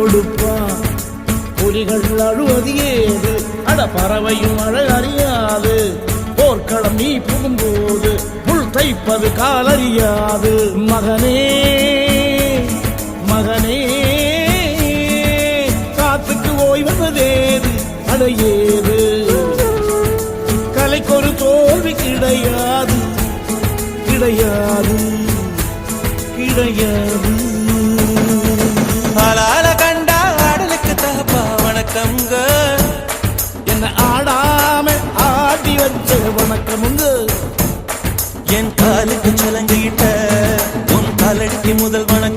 கொடுப்பான். புலிகள் அழுவது ஏது, அட பறவையும் அழகறியாது. போர்க்களம் நீ புகும்போது முள் தைப்பது காலறியாது. மகனே மகனே காத்துக்கு ஓய்வதேது, அடையேது. கலைக்கொரு தோல்வி கிடையாது, கிடையாது, கிடையாது. ஆளால கண்டா ஆடலுக்கு தகப்பா வணக்கம்ங்க. என்ன ஆடாம ஆடி வச்ச வணக்கமுங்க. என் காலுக்கு சலங்கிட்ட உன் காலடிக்கு முதல் வணக்கம்.